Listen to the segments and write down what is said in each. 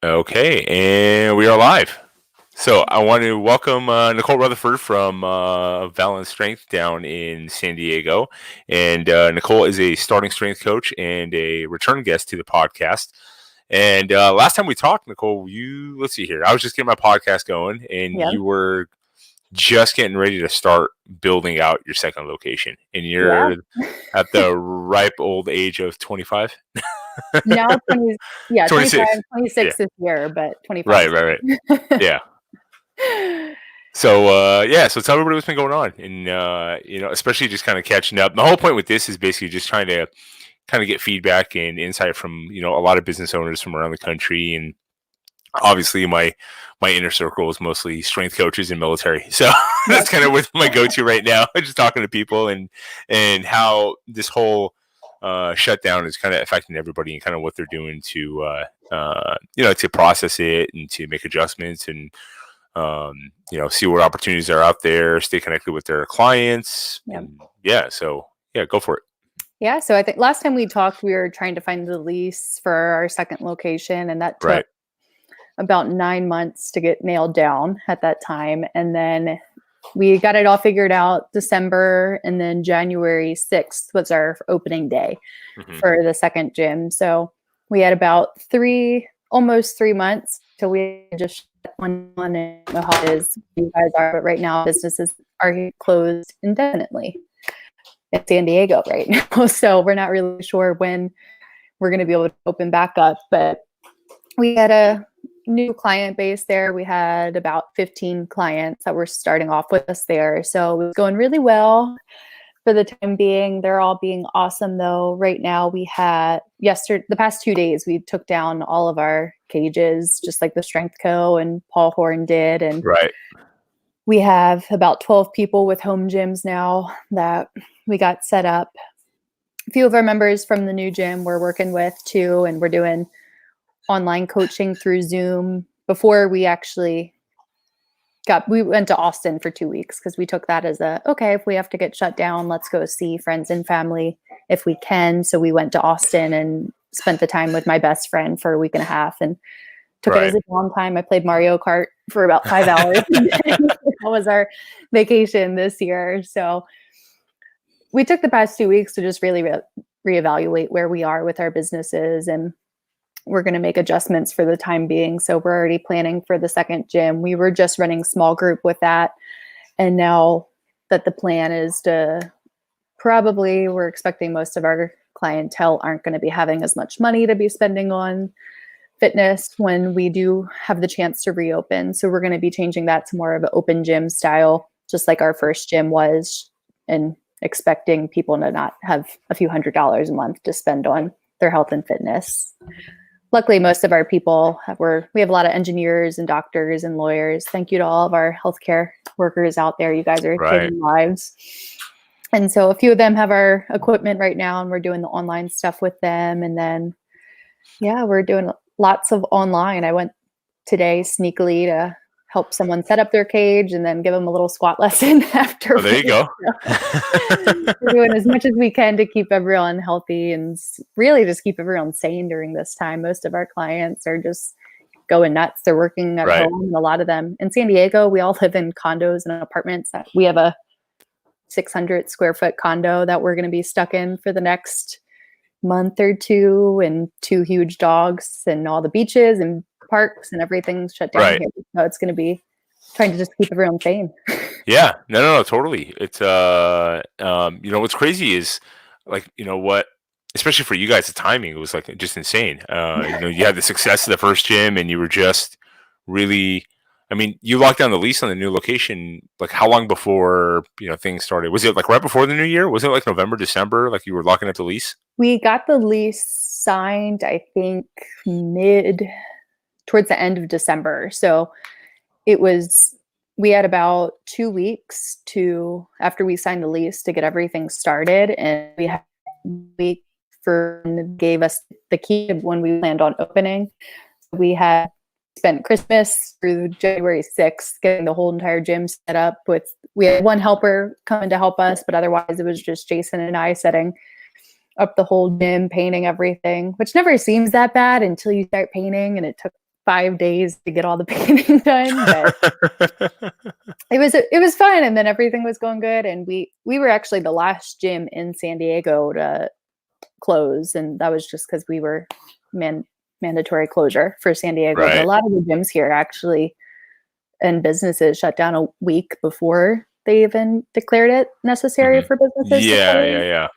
Okay, and we are live. So I want to welcome Nicole Rutherford from Valens Strength down in San Diego. And Nicole is a starting strength coach and a return guest to the podcast. And last time we talked, Nicole, let's see here. I was just getting my podcast going, and Yeah. you were just getting ready to start building out your second location. And Yeah. you're at the ripe old age of 25? Now 25, 26. Yeah. 26 this year, but 25. Right. Yeah. So tell everybody what's been going on, and especially just kind of catching up. The whole point with this is basically just trying to kind of get feedback and insight from a lot of business owners from around the country, and obviously my inner circle is mostly strength coaches and military, so that's kind of what my go-to right now. Just talking to people and how this whole shutdown is kind of affecting everybody and kind of what they're doing to to process it and to make adjustments and see what opportunities are out there, stay connected with their clients. Yep. Go for it. Yeah. So I think last time we talked, we were trying to find the lease for our second location, and that took about 9 months to get nailed down at that time. And then we got it all figured out December, and then January 6th was our opening day for the second gym. So we had about almost 3 months till we just one and know how it is you guys are, but right now businesses are closed indefinitely in San Diego right now. So we're not really sure when we're going to be able to open back up, but we had a new client base there. We had about 15 clients that were starting off with us there. So it was going really well for the time being. They're all being awesome though. Right now we had the past 2 days, we took down all of our cages, just like the Strength Co. and Paul Horn did. And we have about 12 people with home gyms now that we got set up. A few of our members from the new gym we're working with too, and we're doing online coaching through Zoom. Before we actually we went to Austin for 2 weeks because we took that as if we have to get shut down, let's go see friends and family if we can. So we went to Austin and spent the time with my best friend for a week and a half and took it as a downtime. I played Mario Kart for about 5 hours. That was our vacation this year. So we took the past 2 weeks to just really reevaluate where we are with our businesses, and we're going to make adjustments for the time being. So we're already planning for the second gym. We were just running small group with that. And now that the plan is we're expecting most of our clientele aren't going to be having as much money to be spending on fitness when we do have the chance to reopen. So we're going to be changing that to more of an open gym style, just like our first gym was, and expecting people to not have a few $100s a month to spend on their health and fitness. Luckily, most of our people we have a lot of engineers and doctors and lawyers. Thank you to all of our healthcare workers out there. You guys are saving lives. And so a few of them have our equipment right now, and we're doing the online stuff with them. And then, we're doing lots of online. I went today sneakily to help someone set up their cage and then give them a little squat lesson after. Oh, there you go. We're doing as much as we can to keep everyone healthy and really just keep everyone sane during this time. Most of our clients are just going nuts. They're working at home, and a lot of them in San Diego, we all live in condos and apartments. We have a 600 square foot condo that we're going to be stuck in for the next month or two, and 2 huge dogs, and all the beaches and parks and everything's shut down here. So it's going to be trying to just keep everyone sane. Yeah, no, totally. It's what's crazy is especially for you guys, the timing, it was like just insane. You had the success of the first gym, and you were just really, you locked down the lease on the new location. Like, how long before things started? Was it like right before the new year? Was it like November, December? Like you were locking up the lease? We got the lease signed, I think, towards the end of December. So we had about 2 weeks after we signed the lease to get everything started. And we had a week gave us the key when we planned on opening. We had spent Christmas through January 6th getting the whole entire gym set up we had one helper coming to help us, but otherwise it was just Jason and I setting up the whole gym, painting everything, which never seems that bad until you start painting, and it took 5 days to get all the painting done, but it was fun, and then everything was going good, and we were actually the last gym in San Diego to close, and that was just because we were mandatory closure for San Diego. Right. But a lot of the gyms here actually and businesses shut down a week before they even declared it necessary for businesses. Yeah.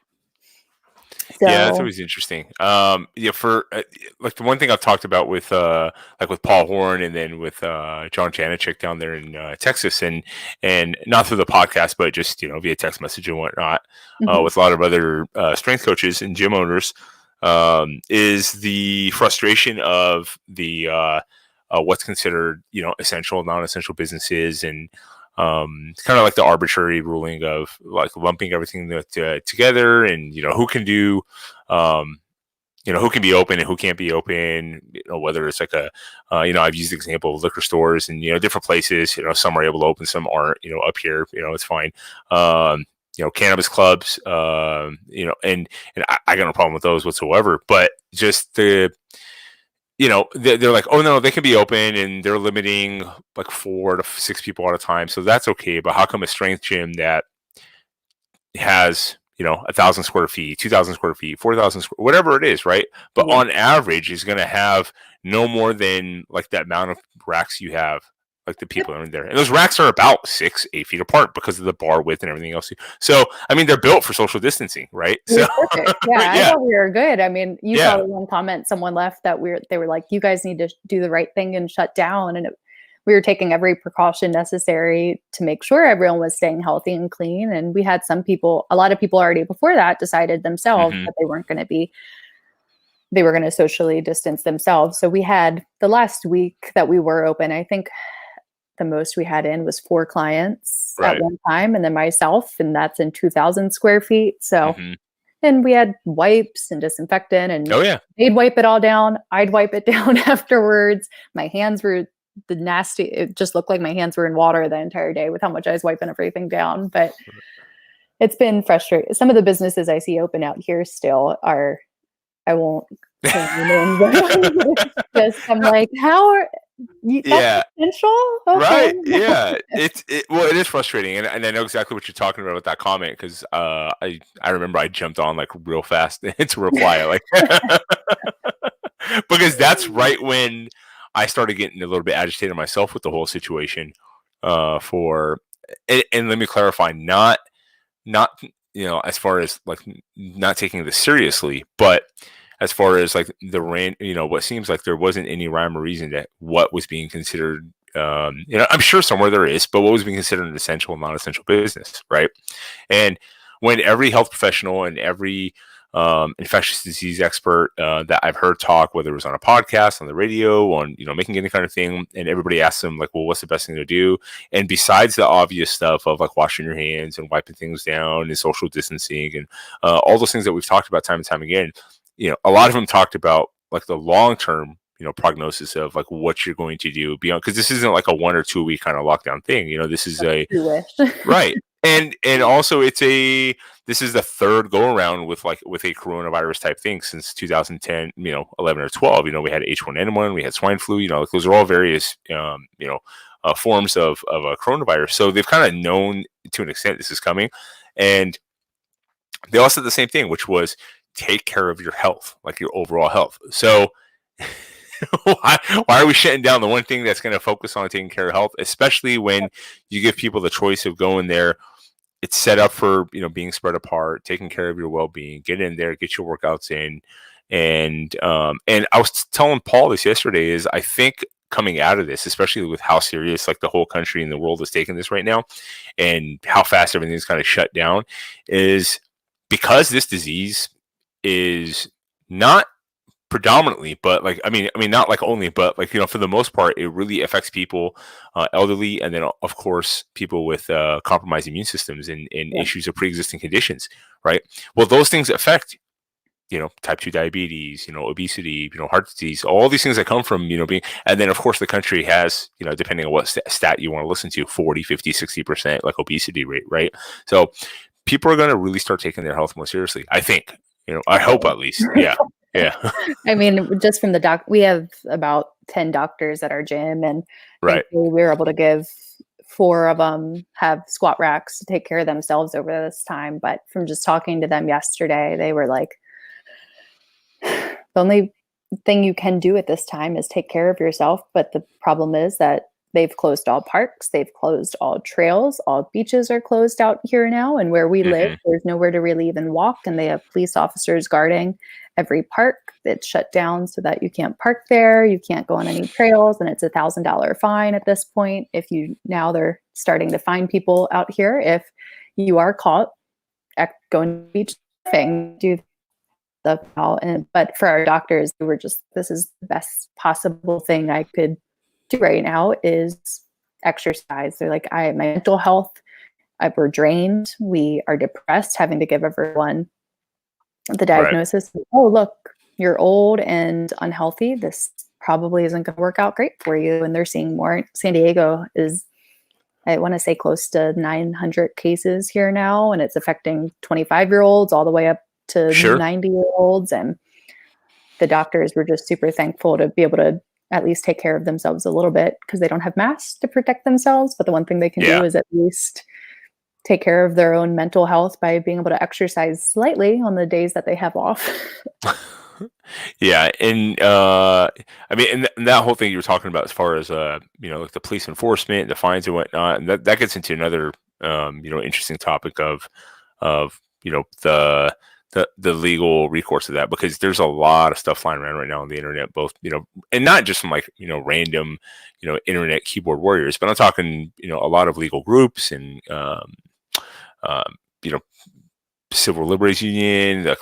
So, yeah, that's always interesting. For like the one thing I've talked about with like with Paul Horn and then with John Janachik down there in Texas, and not through the podcast, but just via text message and whatnot, with a lot of other strength coaches and gym owners, is the frustration of the what's considered essential, non-essential businesses, and kind of like the arbitrary ruling of like lumping everything together, and who can do who can be open and who can't be open, whether it's like a I've used the example of liquor stores and different places, some are able to open, some aren't, up here, it's fine. Cannabis clubs, and I got no problem with those whatsoever, but just they're like, oh no, they can be open and they're limiting like 4 to 6 people at a time. So that's okay. But how come a strength gym that has, 1,000 square feet, 2,000 square feet, 4,000 whatever it is, right? But on average is going to have no more than like that amount of racks you have, like the people are in there. And those racks are about 6-8 feet apart because of the bar width and everything else. So, I mean, they're built for social distancing, right? So, perfect. Yeah, I thought we were good. I mean, you saw one comment someone left that they were like, you guys need to do the right thing and shut down. And we were taking every precaution necessary to make sure everyone was staying healthy and clean. And we had a lot of people already before that decided themselves that they were going to socially distance themselves. So we had the last week that we were open, I think the most we had in was 4 clients at one time, and then myself, and that's in 2,000 square feet. So, and we had wipes and disinfectant, and they'd wipe it all down. I'd wipe it down afterwards. My hands were it just looked like my hands were in water the entire day with how much I was wiping everything down. But it's been frustrating. Some of the businesses I see open out here still are, I won't say names. I'm like, how are that's essential? Okay. Right. Yeah. Well, it is frustrating. And I know exactly what you're talking about with that comment, because I remember I jumped on like real fast to reply, like, because that's right when I started getting a little bit agitated myself with the whole situation. And let me clarify, not as far as like not taking this seriously, but as far as like what seems like there wasn't any rhyme or reason to what was being considered, I'm sure somewhere there is, but what was being considered an essential and non-essential business, right? And when every health professional and every infectious disease expert that I've heard talk, whether it was on a podcast, on the radio, on making any kind of thing, and everybody asks them like, well, what's the best thing to do? And besides the obvious stuff of like washing your hands and wiping things down and social distancing and all those things that we've talked about time and time again, a lot of them talked about like the long-term, prognosis of like what you're going to do beyond, because this isn't like a 1 or 2 week kind of lockdown thing. This is right. And also this is the third go around with a coronavirus type thing since 2010, 11 or 12. We had H1N1, we had swine flu, those are all various, forms of a coronavirus. So they've kind of known to an extent this is coming. And they all said the same thing, which was take care of your health, like your overall health. So why are we shutting down the one thing that's going to focus on taking care of health, especially when you give people the choice of going there? It's set up for, being spread apart, taking care of your well-being, get in there, get your workouts in. And I was telling Paul this yesterday, is I think coming out of this, especially with how serious like the whole country and the world is taking this right now and how fast everything's kind of shut down, is because this disease is not predominantly, but like, I mean, not like only, but like, for the most part, it really affects people, elderly, and then of course, people with compromised immune systems and issues of pre-existing conditions, right? Well, those things affect, type 2 diabetes, obesity, heart disease, all these things that come from, being, and then of course the country has, depending on what stat you want to listen to, 40, 50, 60% like obesity rate, right? So people are going to really start taking their health more seriously, I think. I hope at least. Yeah. Yeah. I mean, just from the we have about 10 doctors at our gym, and Right. thankfully we were able to give 4 of them have squat racks to take care of themselves over this time. But from just talking to them yesterday, they were like, the only thing you can do at this time is take care of yourself. But the problem is that they've closed all parks, they've closed all trails, all beaches are closed out here now. And where we live, Hmm. there's nowhere to really even walk. And they have police officers guarding every park that's shut down so that you can't park there, you can't go on any trails, and it's $1,000 fine at this point. If you now they're starting to fine people out here if you are caught going to the beach surfing, do the and but for our doctors, we were just this is the best possible thing I could do right now is exercise. They're like, my mental health, we're drained, we are depressed, having to give everyone the Right. diagnosis. Oh, look, you're old and unhealthy. This probably isn't going to work out great for you. And they're seeing more. San Diego is, I want to say, close to 900 cases here now, and it's affecting 25-year-olds all the way up to Sure. 90-year-olds. And the doctors were just super thankful to be able to at least take care of themselves a little bit because they don't have masks to protect themselves. But the one thing they can do Yeah. is at least take care of their own mental health by being able to exercise slightly on the days that they have off. Yeah, and I mean, and that whole thing you were talking about as far as like the police enforcement, the fines and whatnot, and that gets into another interesting topic of the legal recourse of that, because there's a lot of stuff flying around right now on the internet, both and not just from like random internet keyboard warriors, but I'm talking a lot of legal groups and you know civil liberties union,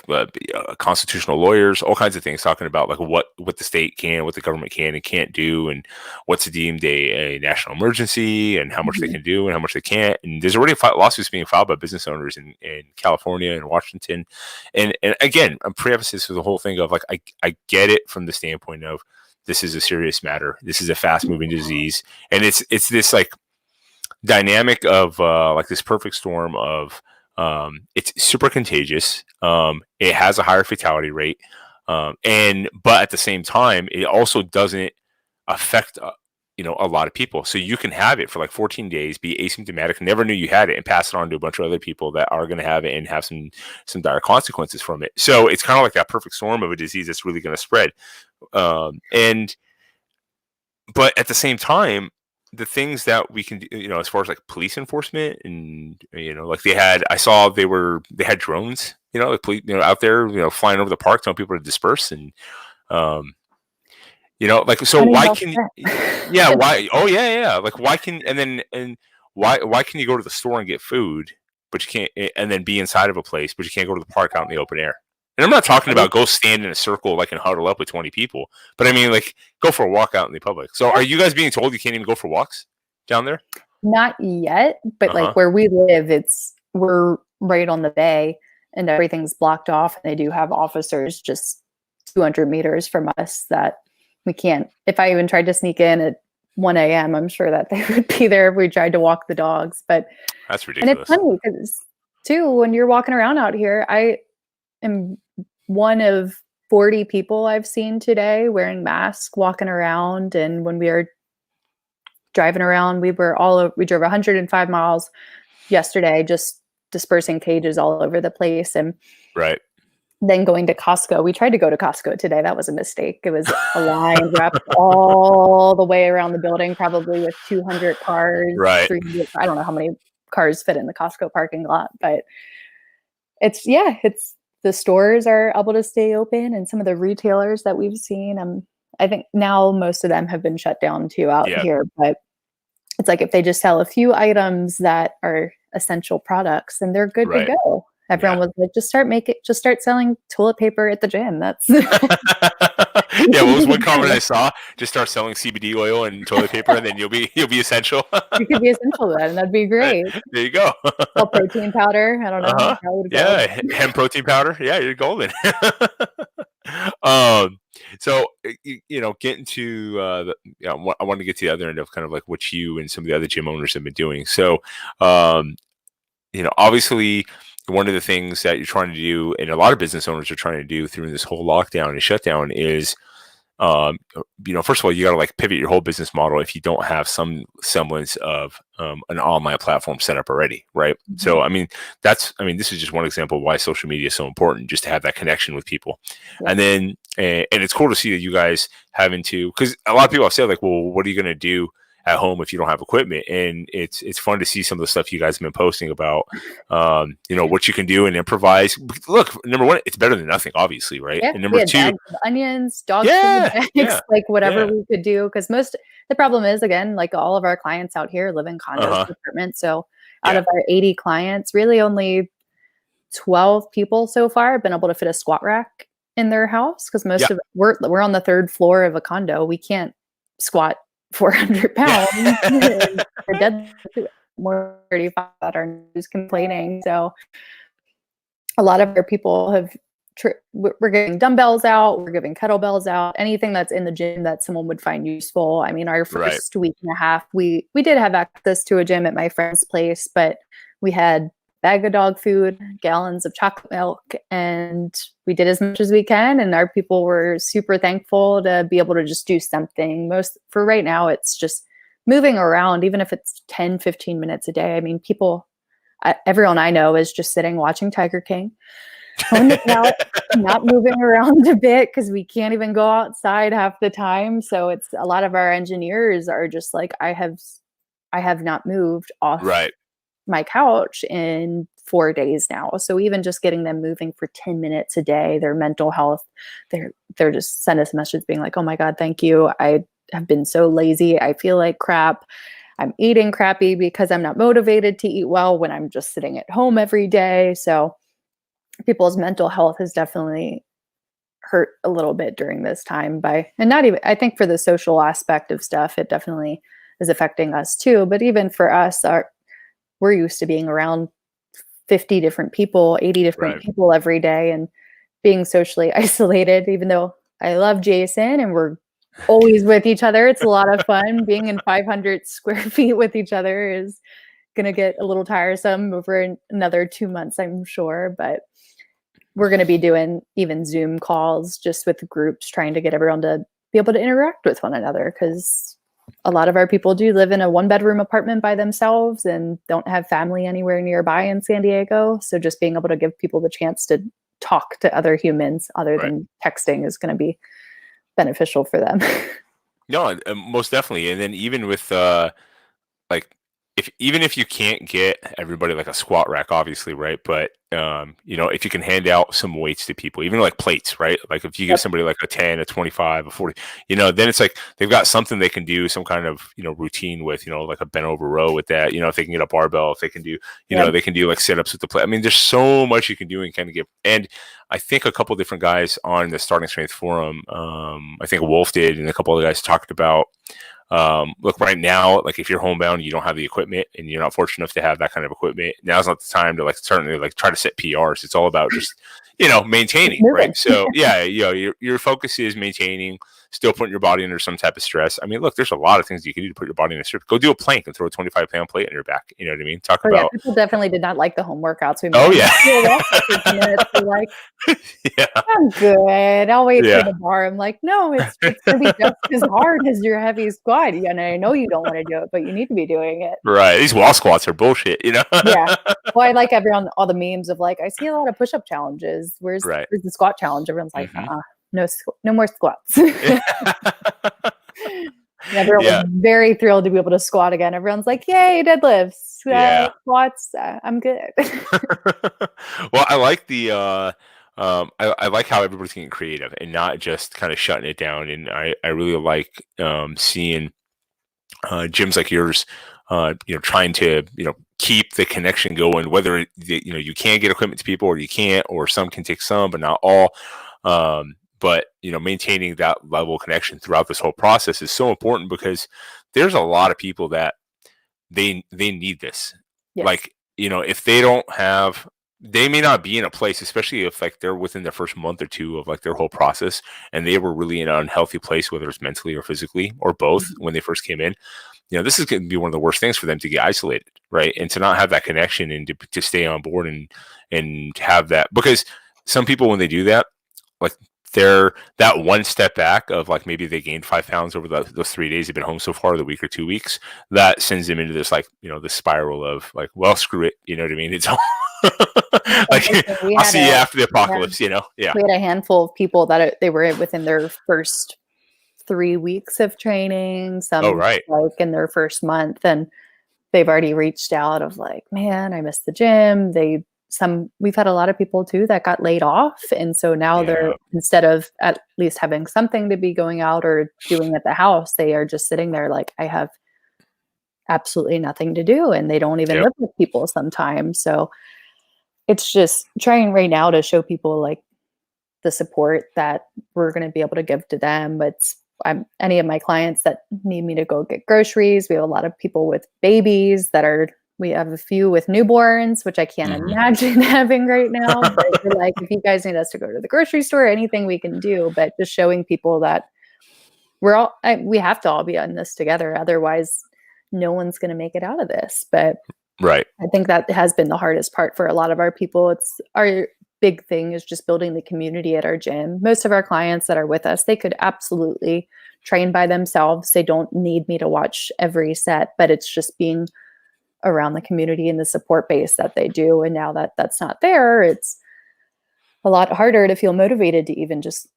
constitutional lawyers, all kinds of things talking about like what the state can, what the government can and can't do, and what's deemed a national emergency, and how much they Mhm. can do and how much they can't. And there's already lawsuits being filed by business owners in California and Washington. And again, I'm prefaces to the whole thing of like I get it from the standpoint of this is a serious matter. This is a fast moving disease, and it's this like dynamic of like this perfect storm of it's super contagious. It has a higher fatality rate, and but at the same time, it also doesn't affect a lot of people. So you can have it for like 14 days, be asymptomatic, never knew you had it, and pass it on to a bunch of other people that are going to have it and have some dire consequences from it. So it's kind of like that perfect storm of a disease that's really going to spread. And but at the same time, the things that we can do, as far as like police enforcement and like they had drones, like police, out there, flying over the park, telling people to disperse, and um, like so Funny why about can yeah that. why oh yeah like why can and why can you go to the store and get food but you can't and then be inside of a place but you can't go to the park out in the open air? And I'm not talking about go stand in a circle like and huddle up with 20 people, but I mean like go for a walk out in the public. So are you guys being told you can't even go for walks down there? Not yet, but like Uh-huh. where we live, we're right on the bay and everything's blocked off. And they do have officers just 200 meters from us that we can't. If I even tried to sneak in at 1 a.m., I'm sure that they would be there if we tried to walk the dogs. That's And it's ridiculous. funny because, too, when you're walking around out here, I am one of 40 people I've seen today wearing masks walking around. And when we were driving around, we drove 105 miles yesterday, just dispersing cages all over the place. And Right. then going to Costco. We tried to go to Costco today. That was a mistake. It was a line wrapped all the way around the building, probably with 200 cars, Right. 300. I don't know how many cars fit in the Costco parking lot, but it's the stores are able to stay open, and some of the retailers that we've seen, I think now most of them have been shut down too out Yeah. here, but it's like if they just sell a few items that are essential products, then they're good to Right. go. Everyone Yeah. was like, just start selling toilet paper at the gym. That's Yeah, you what was can one be comment good. I saw? Just start selling CBD oil and toilet paper, and then you'll be essential. You could be essential then, and that'd be Right, great. there you go. Well, protein powder, I don't know, Uh-huh. that would go. Yeah, hemp protein powder. Yeah, you're golden. Um, so getting to I wanted to get to the other end of kind of like what you and some of the other gym owners have been doing. So, obviously, one of the things that you're trying to do, and a lot of business owners are trying to do through this whole lockdown and shutdown, is first of all, you got to like pivot your whole business model if you don't have some semblance of an online platform set up already, right? Mhm. So, this is just one example of why social media is so important, just to have that connection with people. Yeah. And then, and it's cool to see that you guys having to, because a lot of people have said like, well, what are you going to do at home if you don't have equipment? And it's fun to see some of the stuff you guys have been posting about, what you can do and improvise. Look, number one, it's better than nothing, obviously, right? Yeah, And we number had two, bags of onions, dog food yeah, bags, yeah, like whatever yeah, we could do. Because the problem is, again, like all of our clients out here live in condos, apartments. So out yeah, of our 80 clients, really only 12 people so far have been able to fit a squat rack in their house, because most yeah, of we're on the third floor of a condo. We can't squat 400 pounds. We're dead more 35 that are just complaining. So a lot of our people have we're giving dumbbells out, we're giving kettlebells out, anything that's in the gym that someone would find useful. I mean, our right, first week and a half, we did have access to a gym at my friend's place, but we had bag of dog food, gallons of chocolate milk, and we did as much as we can. And our people were super thankful to be able to just do something. Most for right now, it's just moving around, even if it's 10, 15 minutes a day. I mean, everyone I know is just sitting watching Tiger King, not moving around a bit, because we can't even go outside half the time. So it's a lot of our engineers are just like, I have not moved off right, my couch in 4 days now. So even just getting them moving for 10 minutes a day, their mental health, they're just send us messages being like, oh my God, thank you. I have been so lazy. I feel like crap. I'm eating crappy because I'm not motivated to eat well when I'm just sitting at home every day. So people's mental health has definitely hurt a little bit during this time and not even, I think for the social aspect of stuff, it definitely is affecting us too. But even for us, we're used to being around 50 different people, 80 different right. people every day, and being socially isolated, even though I love Jason and we're always with each other. It's a lot of fun. Being in 500 square feet with each other is going to get a little tiresome over another 2 months, I'm sure. But we're going to be doing even Zoom calls just with groups, trying to get everyone to be able to interact with one another, because a lot of our people do live in a 1-bedroom apartment by themselves and don't have family anywhere nearby in San Diego. So just being able to give people the chance to talk to other humans other than texting is going to be beneficial for them. No, most definitely. And then even with like, even if you can't get everybody like a squat rack, obviously, right? But if you can hand out some weights to people, even like plates, right? Like if you give somebody like a 10, a 25, a 40, then it's like they've got something they can do some kind of routine with, like a bent over row with that. If they can get a barbell, if they can do, they can do like sit-ups with the plate. I mean, there's so much you can do and kind of get. And I think a couple different guys on the Starting Strength forum, I think Wolf did, and a couple of guys talked about. Look, right now, like if you're homebound, you don't have the equipment, and you're not fortunate enough to have that kind of equipment. Now's not the time to like certainly like try to set PRs. It's all about just maintaining, right? So yeah, your focus is maintaining, still putting your body under some type of stress. I mean, look, there's a lot of things you can do to put your body in a stress. Go do a plank and throw a 25-pound plate on your back. You know what I mean? Talk about. People definitely did not like the home workouts. We like, yeah, I'm good. I'll wait for the bar. I'm like, no, it's gonna be just as hard as your heavy squat. And I know you don't want to do it, but you need to be doing it. Right. These wall squats are bullshit, Yeah. Well, I like all the memes of like, I see a lot of push-up challenges. Where's the squat challenge? Everyone's like, no more squats. Everyone was very thrilled to be able to squat again. Everyone's like, yay, deadlifts, squats. I'm good. Well, I like the I like how everybody's getting creative and not just kind of shutting it down. And I really like seeing gyms like yours, trying to keep the connection going. Whether you can get equipment to people or you can't, or some can take some, but not all. But maintaining that level of connection throughout this whole process is so important, because there's a lot of people that they need this. Yes. Like, if they don't have, they may not be in a place, especially if like they're within the first month or two of like their whole process, and they were really in an unhealthy place, whether it's mentally or physically or both when they first came in. this is going to be one of the worst things for them to get isolated, right? And to not have that connection and to stay on board and have that, because some people, when they do that, like they're that one step back of like maybe they gained 5 pounds over those 3 days they've been home so far, the week or 2 weeks, that sends them into this like, this spiral of like, well, screw it. You know what I mean? It's all like, I'll see you after the apocalypse, Yeah. We had a handful of people that they were within their first 3 weeks of training, some right. like in their first month, and they've already reached out of like, man, I miss the gym. We've had a lot of people too that got laid off. And so now they're, instead of at least having something to be going out or doing at the house, they are just sitting there like, I have absolutely nothing to do. And they don't even live with people sometimes. So it's just trying right now to show people like the support that we're going to be able to give to them. But any of my clients that need me to go get groceries, we have a lot of people with babies we have a few with newborns, which I can't imagine having right now. But we're like, if you guys need us to go to the grocery store, anything we can do, but just showing people that we have to all be on this together. Otherwise, no one's going to make it out of this. But right. I think that has been the hardest part for a lot of our people. It's our big thing is just building the community at our gym. Most of our clients that are with us, they could absolutely train by themselves. They don't need me to watch every set, but it's just being around the community and the support base that they do. And now that that's not there, it's a lot harder to feel motivated to even just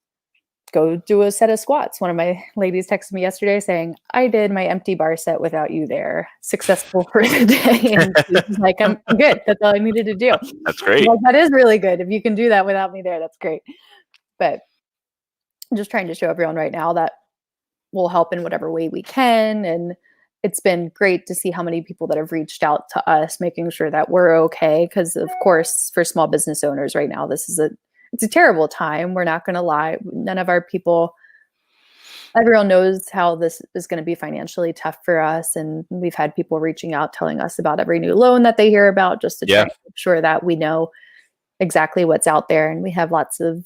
go do a set of squats. One of my ladies texted me yesterday saying, I did my empty bar set without you there. Successful for the day. And she's like, I'm good. That's all I needed to do. That's great. Like, that is really good. If you can do that without me there, that's great. But I'm just trying to show everyone right now that we'll help in whatever way we can. And it's been great to see how many people that have reached out to us, making sure that we're okay. Because of course, for small business owners right now, it's a terrible time. We're not going to lie. None of our people, everyone knows how this is going to be financially tough for us. And we've had people reaching out, telling us about every new loan that they hear about, just to try to make sure that we know exactly what's out there. And we have lots of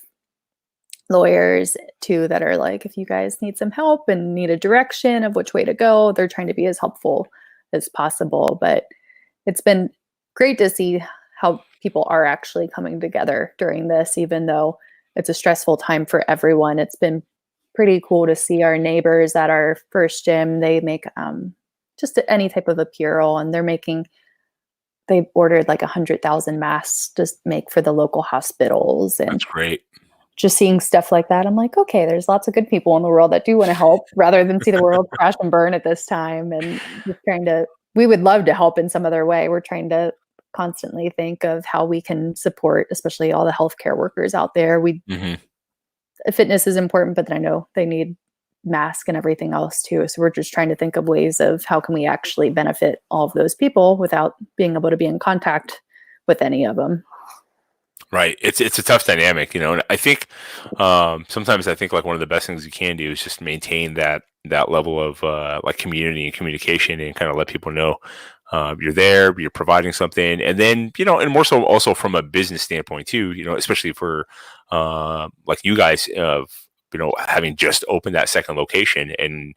lawyers too that are like, if you guys need some help and need a direction of which way to go, they're trying to be as helpful as possible. But it's been great to see how people are actually coming together during this, even though it's a stressful time for everyone. It's been pretty cool to see our neighbors at our first gym. They make just any type of apparel, and they ordered like 100,000 masks to make for the local hospitals. And that's great. Just seeing stuff like that, I'm like, okay, there's lots of good people in the world that do want to help rather than see the world crash and burn at this time. And just we would love to help in some other way. We're trying to constantly think of how we can support, especially all the healthcare workers out there. Fitness is important, but then I know they need masks and everything else too. So we're just trying to think of ways of how can we actually benefit all of those people without being able to be in contact with any of them. Right. It's a tough dynamic, and I think sometimes I think like one of the best things you can do is just maintain that level of like community and communication, and kind of let people know you're there, you're providing something. And then, and more so also from a business standpoint too, especially for like you guys of, having just opened that second location, and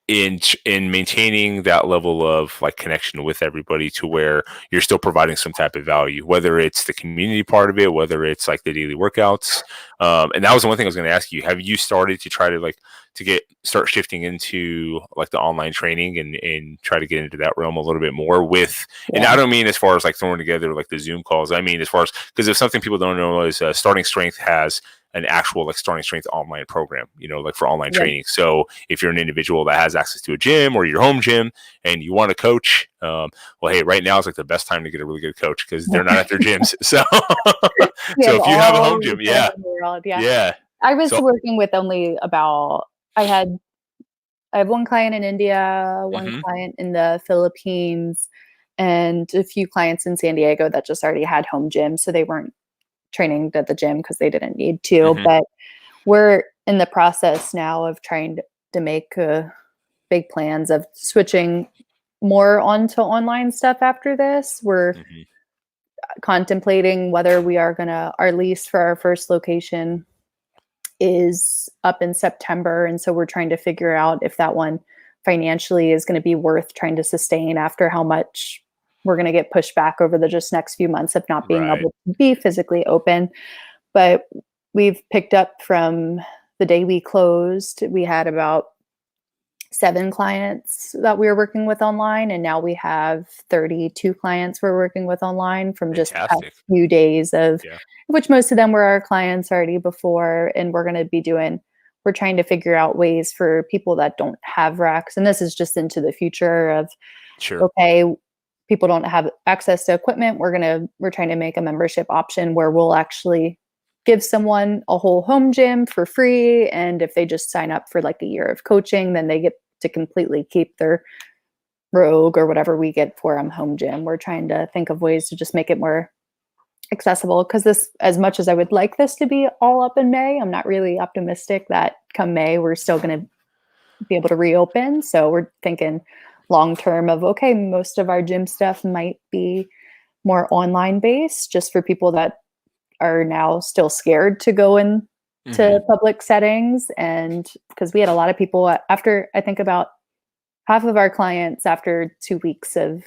in maintaining that level of like connection with everybody to where you're still providing some type of value, whether it's the community part of it, whether it's like the daily workouts. And that was the one thing I was going to ask you. Have you started to try to start shifting into like the online training and try to get into that realm a little bit more with, and I don't mean as far as like throwing together like the Zoom calls. I mean, as far as, because if something people don't know is Starting Strength has an actual like Starting Strength online program, like for online training. So if you're an individual that has access to a gym or your home gym and you want to coach, well, hey, right now is like the best time to get a really good coach because they're not at their gyms. So, so if you have a home gym, I was working with only I have one client in India, one client in the Philippines, and a few clients in San Diego that just already had home gyms. So they weren't training at the gym because they didn't need to. But we're in the process now of trying to make big plans of switching more onto online stuff after this. We're contemplating whether we are our lease for our first location is up in September. And so we're trying to figure out if that one financially is going to be worth trying to sustain after how much we're going to get pushed back over the just next few months of not being able to be physically open. But we've picked up from the day we closed, we had about 7 clients that we were working with online, and now we have 32 clients we're working with online from just the past few days of which most of them were our clients already before. And we're trying to figure out ways for people that don't have racks, and this is just into the future of okay, people don't have access to equipment, we're trying to make a membership option where we'll actually give someone a whole home gym for free. And if they just sign up for like a year of coaching, then they get to completely keep their Rogue or whatever we get for them home gym. We're trying to think of ways to just make it more accessible, because this, as much as I would like this to be all up in May, I'm not really optimistic that come May we're still going to be able to reopen. So we're thinking long term of, okay, most of our gym stuff might be more online based, just for people that are now still scared to go in to public settings. And because we had a lot of people after, I think about half of our clients after 2 weeks of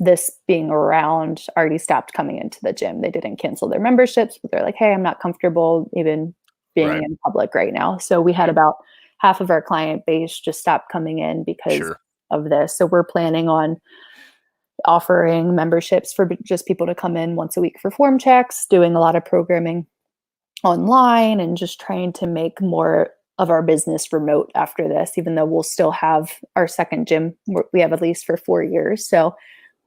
this being around already stopped coming into the gym. They didn't cancel their memberships, but they're like, hey, I'm not comfortable even being in public right now. So we had about half of our client base just stop coming in because of this. So we're planning on offering memberships for just people to come in once a week for form checks, doing a lot of programming online, and just trying to make more of our business remote after this, even though we'll still have our second gym we have at least for 4 years. So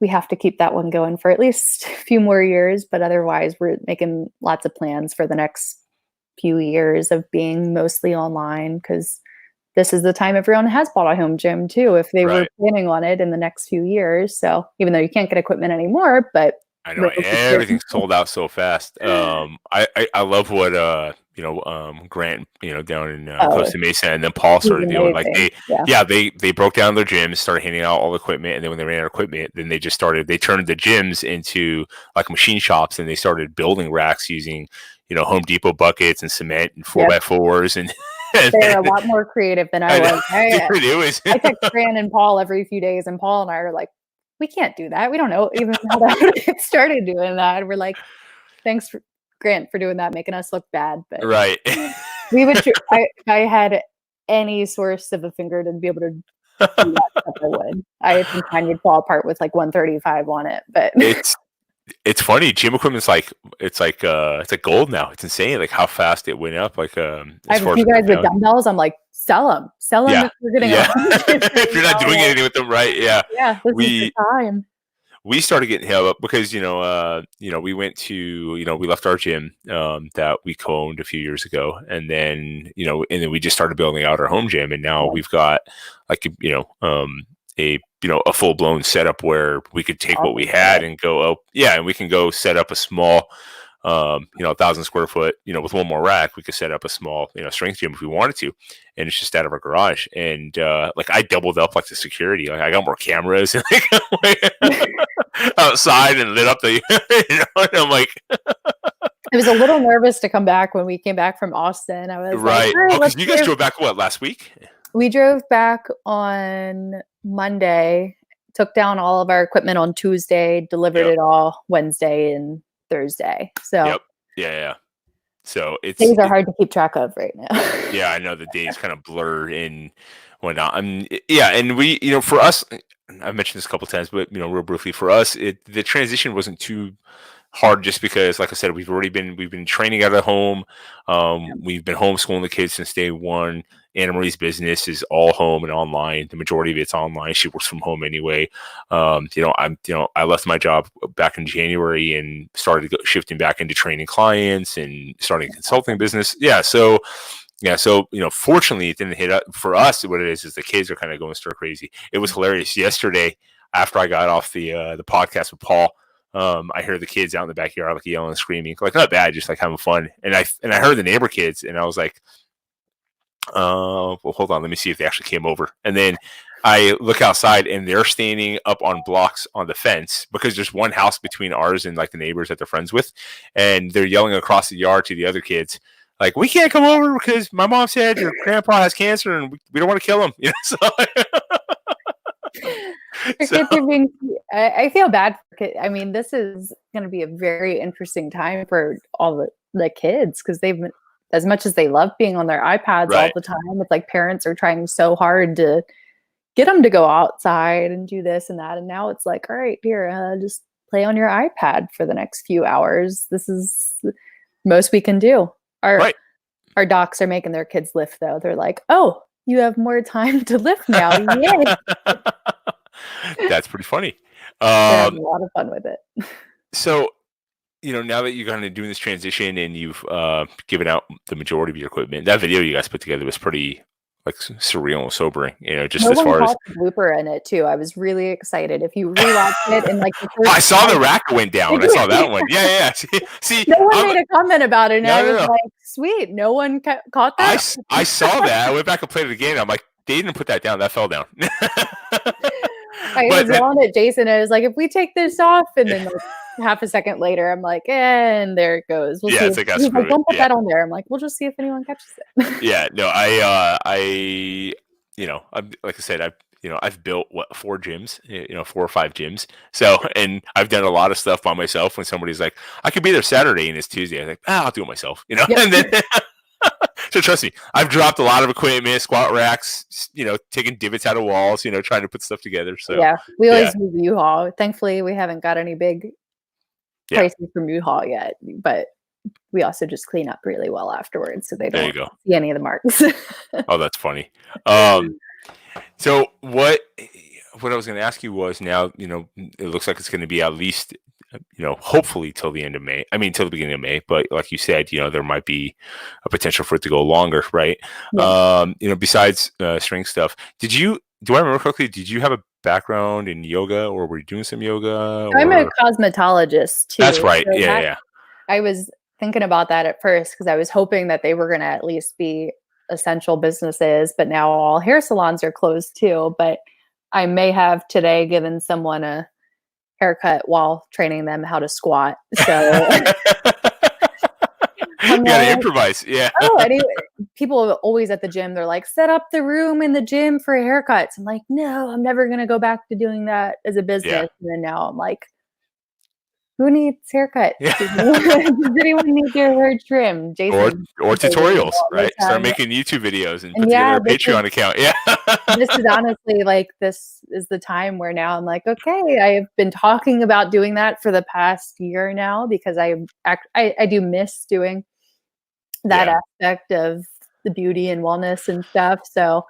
we have to keep that one going for at least a few more years, but otherwise we're making lots of plans for the next few years of being mostly online, because this is the time everyone has bought a home gym too, if they were planning on it in the next few years. So even though you can't get equipment anymore, but I know everything's sold out so fast. I love what Grant, down in Costa Mesa, and then Paul started doing. Like they broke down their gyms, started handing out all the equipment, and then when they ran out of equipment, then they turned the gyms into like machine shops, and they started building racks using Home Depot buckets and cement and 4x4s and. They're a lot more creative than I was. I text Grant and Paul every few days, and Paul and I are like, we can't do that. We don't know even how to get started doing that. And we're like, thanks, Grant, for doing that, making us look bad. But we would. If I had any source of a finger to be able to do that stuff, I would. I think mine would fall apart with like 135 on it. But it's funny. Gym equipment's it's like gold now. It's insane, like how fast it went up. Like I have a few guys with dumbbells. I'm like, sell them. If you're getting if you're not doing anything with them, right? This is the time. We started getting held up because we went to we left our gym that we co-owned a few years ago, and then we just started building out our home gym, and now we've got like a full-blown setup where we could take what we had and go up. And we can go set up a small 1,000 square foot, with one more rack, we could set up a small, strength gym if we wanted to. And it's just out of our garage. And like I doubled up like the security. Like I got more cameras and outside and lit up the and I'm like I was a little nervous to come back when we came back from Austin. I was like, because you guys drove back last week? We drove back on Monday, took down all of our equipment on Tuesday, delivered it all Wednesday and Thursday. So so days are hard to keep track of right now. I know the days kind of blur and whatnot. And we, for us, I've mentioned this a couple of times, but real briefly, for us, the transition wasn't too hard, just because, like I said, we've been training out of home. We've been homeschooling the kids since day one. Anna Marie's business is all home and online. The majority of it's online. She works from home anyway. I left my job back in January and started shifting back into training clients and starting a consulting business. So fortunately it didn't hit up for us. What it is the kids are kind of going stir crazy. It was hilarious. Yesterday, after I got off the podcast with Paul, I heard the kids out in the backyard like yelling and screaming, like not bad, just like having fun. And I heard the neighbor kids, and I was like, well, hold on, let me see if they actually came over. And then I look outside, and they're standing up on blocks on the fence, because there's one house between ours and like the neighbors that they're friends with, and they're yelling across the yard to the other kids. Like, we can't come over because my mom said your grandpa has cancer and we don't want to kill him. So, Your kids are being. I feel bad for kids. I mean, this is going to be a very interesting time for all the kids because they've been, as much as they love being on their iPads all right. the time. It's like parents are trying so hard to get them to go outside and do this and that, and now it's like, all right, here, just play on your iPad for the next few hours. This is the most we can do. Right. Our docs are making their kids lift though. They're like, oh, you have more time to lift now. Yay. That's pretty funny. They're having a lot of fun with it. So, now that you're kind of doing this transition and you've given out the majority of your equipment, that video you guys put together was pretty like surreal and sobering. Just as far as the blooper in it too. I was really excited. If you rewatch it and like the first I saw the rack went down. I saw that one. Yeah. See, no one made a comment about it, and I was like, "Sweet, no one caught that." I saw that. I went back and played it again. I'm like, they didn't put that down. That fell down. I was yelling at Jason. I was like, "If we take this off," and then like half a second later, I'm like, and there it goes. We'll see. He's like, don't put that on there. I'm like, we'll just see if anyone catches it. Yeah, no, like I said, I've built 4 gyms, 4 or 5 gyms. So, and I've done a lot of stuff by myself. When somebody's like, I could be there Saturday and it's Tuesday, I'm like, I'll do it myself, Yep. And then, so trust me, I've dropped a lot of equipment, squat racks, taking divots out of walls, trying to put stuff together. So yeah, we always use U-Haul. Thankfully, we haven't got any big prices from U-Haul yet, but we also just clean up really well afterwards, so they don't see any of the marks. Oh, that's funny. So what I was going to ask you was, now it looks like it's going to be at least hopefully till the end of May. I mean, till the beginning of May. But like you said, there might be a potential for it to go longer, right? Yeah. Besides strength stuff, do I remember correctly? Did you have a background in yoga, or were you doing some yoga? I'm a cosmetologist too. That's right. So yeah. I was thinking about that at first because I was hoping that they were going to at least be essential businesses, but now all hair salons are closed too. But I may have today given someone a haircut while training them how to squat. So you gotta improvise. Yeah. Anyway, people always at the gym, they're like, set up the room in the gym for haircuts. I'm like, no, I'm never going to go back to doing that as a business. Yeah. And then now I'm like, who needs haircut? Yeah. Does anyone need their hair trimmed? Jason, or tutorials, right? Start making YouTube videos and put together a Patreon account. Yeah. This is honestly this is the time where now I'm like, okay, I've been talking about doing that for the past year now because I do miss doing that aspect of the beauty and wellness and stuff. So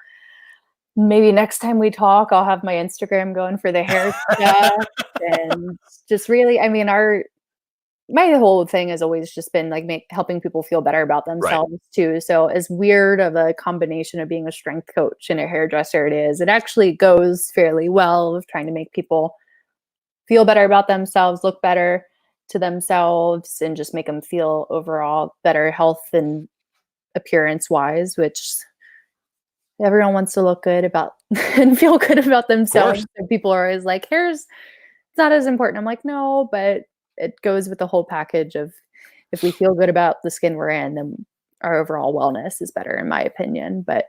maybe next time we talk, I'll have my Instagram going for the hair stuff and just really, I mean, my whole thing has always just been like helping people feel better about themselves too. So as weird of a combination of being a strength coach and a hairdresser it actually goes fairly well with trying to make people feel better about themselves, look better to themselves, and just make them feel overall better health and appearance wise, which everyone wants to look good about and feel good about themselves. And people are always like, hair's not as important. I'm like, no, but it goes with the whole package of if we feel good about the skin we're in, then our overall wellness is better, in my opinion. But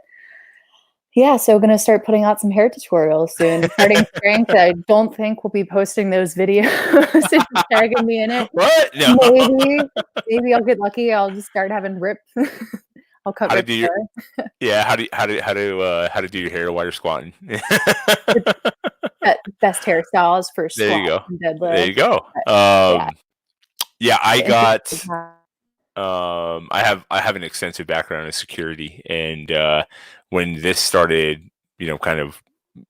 yeah, so going to start putting out some hair tutorials soon. Starting strength, I don't think we'll be posting those videos and tagging me in it. What? No. Maybe I'll get lucky. I'll just start having rip. I'll cut how to do hair. How to do your hair while you're squatting. Best hairstyles for squat. There you go. And deadlift. There you go. I got. I have an extensive background in security, and when this started, kind of,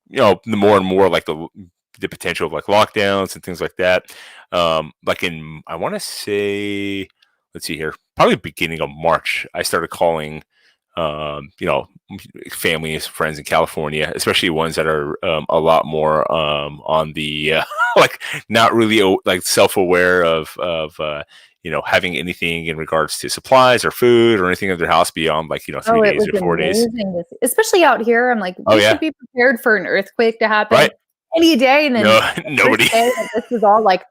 the more and more like the potential of like lockdowns and things like that. Like I want to say, let's see here, probably beginning of March, I started calling, family, friends in California, especially ones that are a lot more on the like not really like self-aware of having anything in regards to supplies or food or anything in their house beyond 3 days or 4 days. Especially out here, I'm like, we should be prepared for an earthquake to happen. Right. any day. And then No, the first nobody. day that this was all like,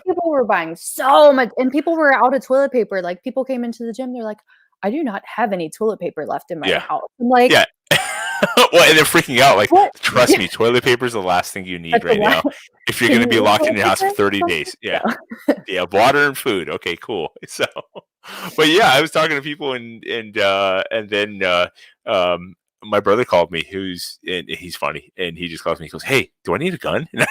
people were buying so much, and people were out of toilet paper. Like people came into the gym, they're like, I do not have any toilet paper left in my Yeah. house. I'm like, Yeah. Well, and they're freaking out. Like, what? trust me, toilet paper is the last thing you need That's a right lot. now. If you're Can going to you be eat locked in toilet your house for paper? 30 days. Yeah. So, Yeah. Water and food. Okay, cool. So, but yeah, I was talking to people and then, my brother called me, and he's funny, and he just calls me. He goes, "Hey, do I need a gun?" And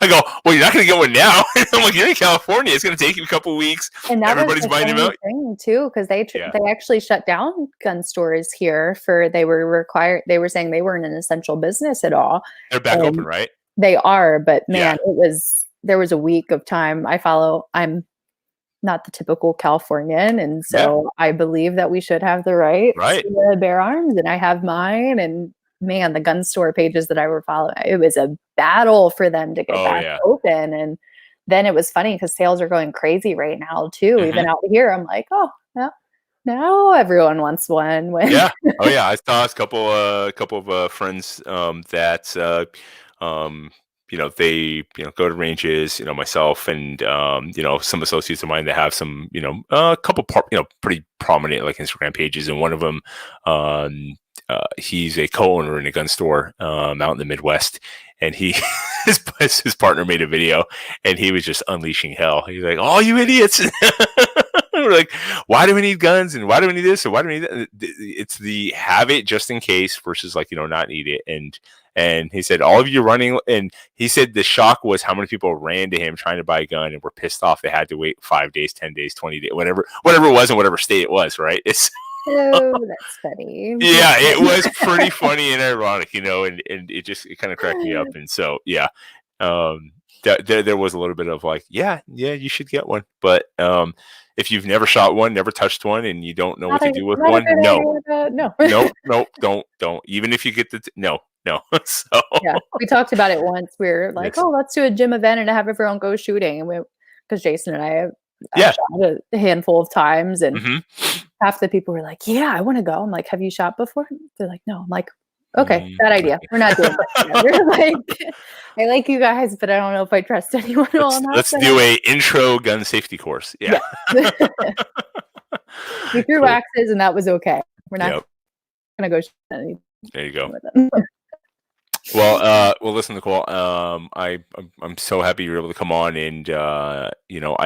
I go, "Well, you're not going to get one now." I'm like, "You're in California. It's going to take you a couple weeks. and that was Everybody's the buying them funny out." thing too, because Yeah, they actually shut down gun stores here for they were required. They were saying they weren't an essential business at all, they're back open, and right? they are. But Yeah, man, there was a week of time. I'm not the typical Californian, and yeah, so I believe that we should have the right right. to bear arms, and I have mine. And man, the gun store pages that I were following, it was a battle for them to get Oh back yeah. open. And then it was funny because sales are going crazy right now too. Hmm. Even out here, I'm like, oh, yeah, now everyone wants one. When Yeah. Oh yeah. I saw a couple of friends that um, they go to ranges. Myself and some associates of mine that have some a couple pretty prominent like Instagram pages, and one of them he's a co-owner in a gun store out in the Midwest, and he his partner made a video, and he was just unleashing hell. He's like, "Oh, you idiots!" We're like, why do we need guns, and why do we need this, and why do we need that? It's the have it just in case versus like not need it. And he said all of you running, and he said the shock was how many people ran to him trying to buy a gun and were pissed off they had to wait 5 days, 10 days, 20 days, whatever it was in whatever state it was, right? It's oh, that's funny. yeah, it was pretty funny and ironic, and it kind of cracked me up. And so yeah, um there was a little bit of like, yeah, you should get one, but if you've never shot one, never touched one, and you don't know what to do with Not a one, good no, idea. No. no, don't. Even if you get no. So Yeah, we talked about it once. We were like, yes, "Oh, let's do a gym event and have everyone go shooting." And because Jason and I have yeah, shot a handful of times, and hmm half the people were like, "Yeah, I want to go." I'm like, "Have you shot before?" They're like, "No." I'm like, "Okay, bad idea. We're not doing that together." Like, I like you guys, but I don't know if I trust anyone well enough. let's do a intro gun safety course. Yeah, Yeah. We threw cool. axes, and that was okay. We're not Yep, gonna go shoot anything there you go. with them. Well, listen, Nicole. I'm so happy you're able to come on, and I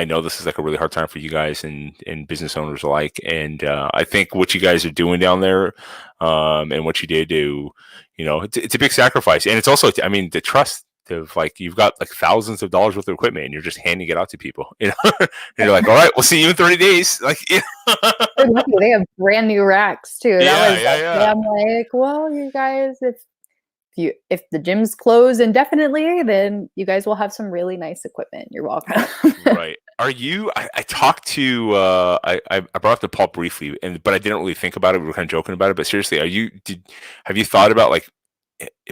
know this is like a really hard time for you guys and business owners alike, and I think what you guys are doing down there, and what you did to, it's a big sacrifice, and it's also, I mean, the trust of like you've got like thousands of dollars worth of equipment, and you're just handing it out to people, and you're like, all right, we'll see you in 30 days, like, They're lucky. They have brand new racks too. yeah, That was yeah, like, yeah. I'm like, well, you guys, if the gyms close indefinitely, then you guys will have some really nice equipment. You're welcome. Right. Are you? I talked to. I brought up the Paul briefly, but I didn't really think about it. We were kind of joking about it, but seriously, have you thought about like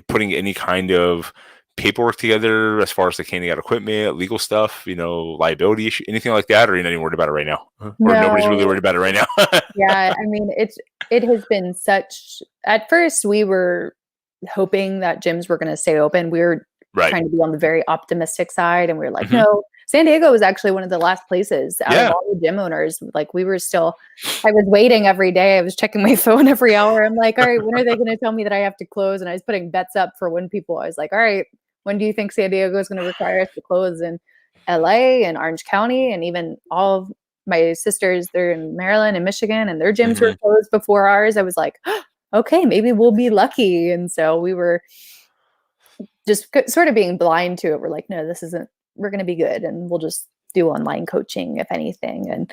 putting any kind of paperwork together as far as like handing out equipment, legal stuff, liability issue, anything like that, or you're not even worried about it right now, or nobody's really No, worried about it right now? yeah, I mean, it has been such. At first, we were hoping that gyms were going to stay open. We were Right. trying to be on the very optimistic side, and we were like, Hmm. no. San Diego was actually one of the last places out of Yeah. all the gym owners. Like we were still, I was waiting every day. I was checking my phone every hour. I'm like, all right, when are they going to tell me that I have to close? And I was putting bets up for when people. I was like, all right, when do you think San Diego is going to require us to close? In LA and Orange County, and even all of my sisters, they're in Maryland and Michigan, and their gyms were Hmm. closed before ours. I was like, oh, okay, maybe we'll be lucky. And so we were just sort of being blind to it. We're like, no, this isn't, we're going to be good. And we'll just do online coaching, if anything. And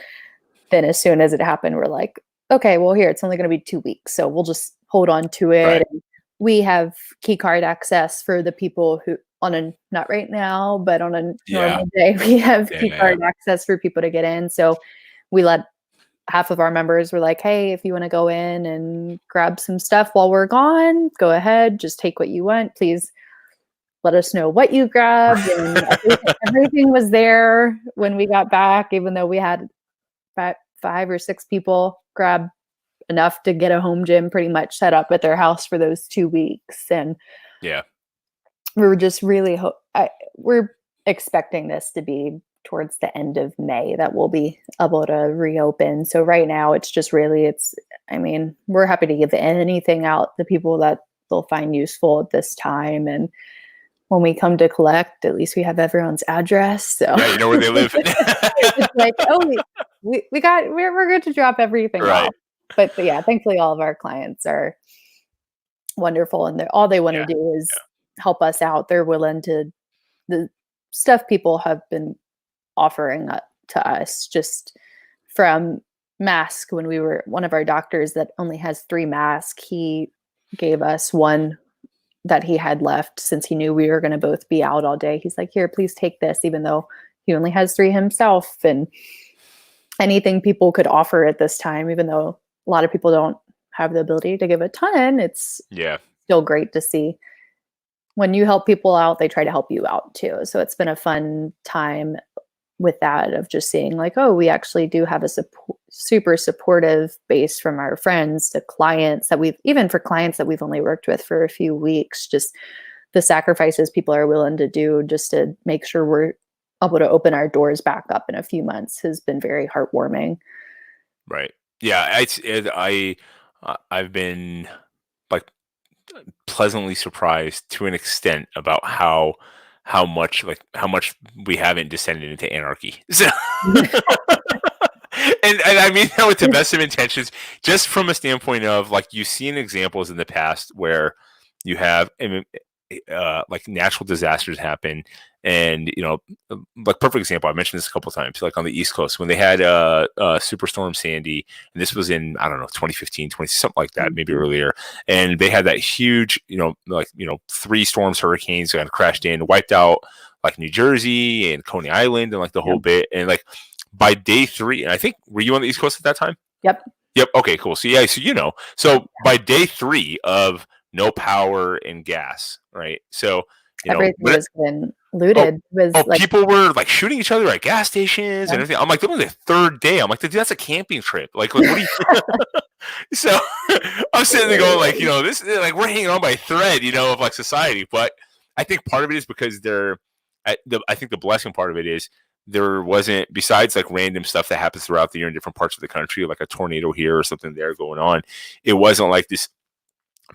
then as soon as it happened, we're like, okay, well, here, it's only going to be 2 weeks. So we'll just hold on to it. Right. And we have key card access for the people who, not right now, but on a normal day, we have key card access for people to get in. So we let half of our members were like, hey, if you want to go in and grab some stuff while we're gone, go ahead, just take what you want. Please let us know what you grabbed. And everything was there when we got back, even though we had 5 or 6 people grab enough to get a home gym pretty much set up at their house for those 2 weeks. And Yeah. we're just really we're expecting this to be towards the end of May that we'll be able to reopen. So right now it's just really, I mean, we're happy to give anything out to people that they'll find useful at this time. And when we come to collect, at least we have everyone's address. So yeah, you know where they live. it's like, oh, we're good to drop everything Right. off. But yeah, thankfully all of our clients are wonderful, and all they want to Yeah. do is help us out. They're willing to, the stuff people have been offering up to us, just from mask. When we were, one of our doctors that only has 3 masks, he gave us one that he had left since he knew we were going to both be out all day. He's like, here, please take this, even though he only has 3 himself. And anything people could offer at this time, even though a lot of people don't have the ability to give a ton, it's still great to see. When you help people out, they try to help you out too. So it's been a fun time with that, of just seeing like, oh, we actually do have a super supportive base, from our friends to clients that even for clients that we've only worked with for a few weeks, just the sacrifices people are willing to do just to make sure we're able to open our doors back up in a few months has been very heartwarming. Right. Yeah. I've been like pleasantly surprised to an extent about how much we haven't descended into anarchy. So, and I mean that with the best of intentions, just from a standpoint of like, you've seen examples in the past where you have like natural disasters happen. And, like perfect example, I mentioned this a couple of times, like on the East Coast, when they had Superstorm Sandy, and this was in, I don't know, 2015, something like that, maybe earlier. And they had that huge, 3 storms, hurricanes kind of crashed in, wiped out like New Jersey and Coney Island and like the whole bit. And like by day 3, and I think, were you on the East Coast at that time? Yep. Okay, cool. So yeah, so by day 3 of no power and gas, right? So, everything has been looted. People were like shooting each other at gas stations and everything. I'm like, that was the 3rd day. I'm like, dude, that's a camping trip. Like what do you? So I'm sitting there going, like, this is like, we're hanging on by a thread, of like society. But I think part of it is because I think the blessing part of it is there wasn't, besides like random stuff that happens throughout the year in different parts of the country, like a tornado here or something there going on. It wasn't like this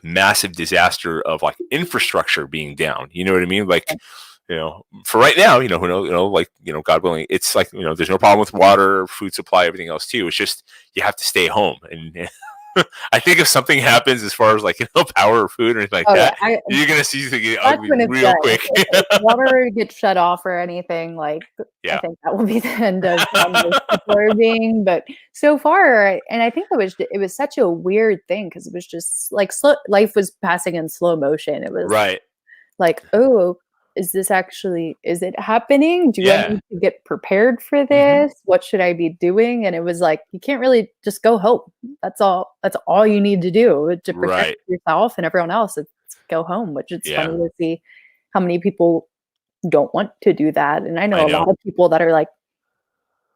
massive disaster of like infrastructure being down. You know what I mean? Like, for right now, who knows, like, God willing, it's like, there's no problem with water, food supply, everything else too. It's just, you have to stay home. And I think if something happens as far as like, power or food or anything like that, you're going to see things get ugly real quick. If water gets shut off or anything, like, I think that will be the end of people are being. But so far, and I think it was such a weird thing, because it was just like life was passing in slow motion. It was like, oh, is it happening? Do I need to get prepared for this? What should I be doing? And it was like, you can't really just go home. That's all you need to do to protect yourself and everyone else. It's go home, which it's funny to see how many people don't want to do that. And I know a lot of people that are like,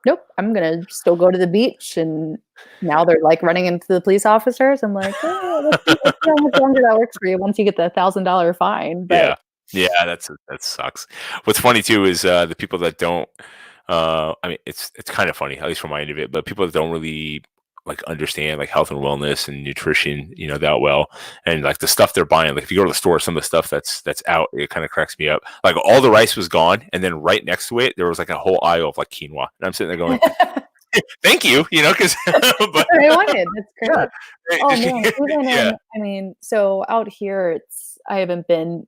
nope, I'm going to still go to the beach. And now they're like running into the police officers. I'm like, let's see how much longer that works for you once you get the $1,000 fine. But yeah, that sucks. What's funny too is the people that don't. I mean, it's kind of funny, at least from my end of it. But people that don't really like understand like health and wellness and nutrition, that well, and like the stuff they're buying. Like if you go to the store, some of the stuff that's out, it kind of cracks me up. Like all the rice was gone, and then right next to it, there was like a whole aisle of like quinoa, and I'm sitting there going, "Thank you," because but I wanted. That's great. Oh man, I mean, so out here, I haven't been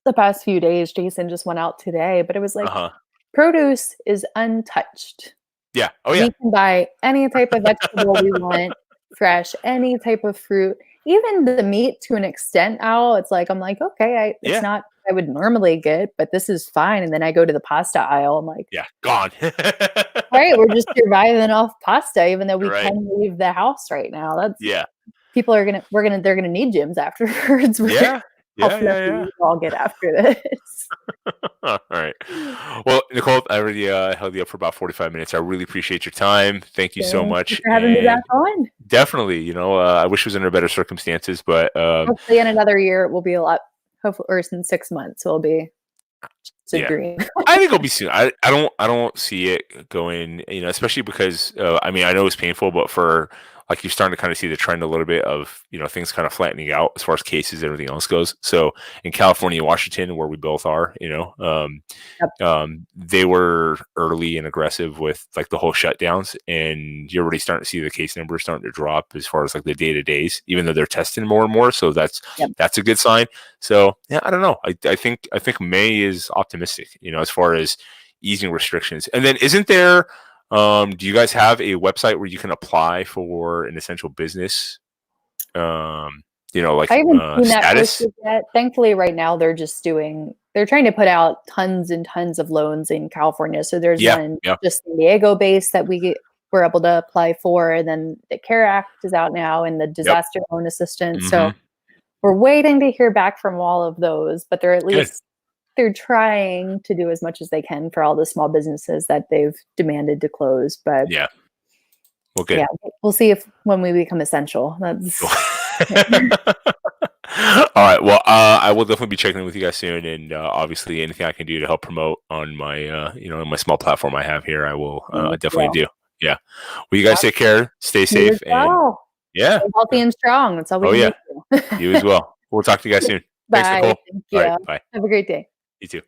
the past few days. Jason just went out today, but it was like produce is untouched. Yeah. Oh We yeah. can buy any type of vegetable we want, fresh, any type of fruit, even the meat to an extent. It's like, I'm like, okay, it's not what I would normally get, but this is fine. And then I go to the pasta aisle. I'm like, gone. Right, we're just surviving off pasta, even though we can leave the house right now. That's people are they're gonna need gyms afterwards. Yeah. I'll get after this. All right. Well, Nicole, I already held you up for about 45 minutes. I really appreciate your time. Thank you so much. Thanks for having me back on. Definitely. I wish it was under better circumstances, but hopefully in another year it will be a lot. hopefully, or in 6 months, will be just a Yeah. dream. I think it'll be soon. I don't see it going, especially because I mean I know it's painful, but for like you're starting to kind of see the trend a little bit of things kind of flattening out as far as cases and everything else goes. So in California, Washington, where we both are, Yep. they were early and aggressive with like the whole shutdowns, and you're already starting to see the case numbers starting to drop as far as like the day to days, even though they're testing more and more. So that's Yep. that's a good sign. So yeah, I don't know. I think May is optimistic, as far as easing restrictions. And then isn't there? Do you guys have a website where you can apply for an essential business? Like I haven't seen that status. posted yet. Thankfully, right now they're trying to put out tons and tons of loans in California. So there's Yeah, one yeah. just San Diego based that were able to apply for. And then the CARE Act is out now and the Yep. disaster loan assistance. So Mm-hmm. we're waiting to hear back from all of those, but Good. they're trying to do as much as they can for all the small businesses that they've demanded to close. But Yeah. Well, good. yeah, we'll see if when we become essential. That's All right. Well, I will definitely be checking in with you guys soon, and obviously anything I can do to help promote on my, in my small platform I have here, I will definitely do. Yeah. Well, you guys take care, stay you as safe, and well. yeah. Stay healthy and strong. That's all we Oh can yeah, do. you as well. We'll talk to you guys soon. Thanks, Bye. Nicole. Thank All right. you. Bye. Have a great day. You too.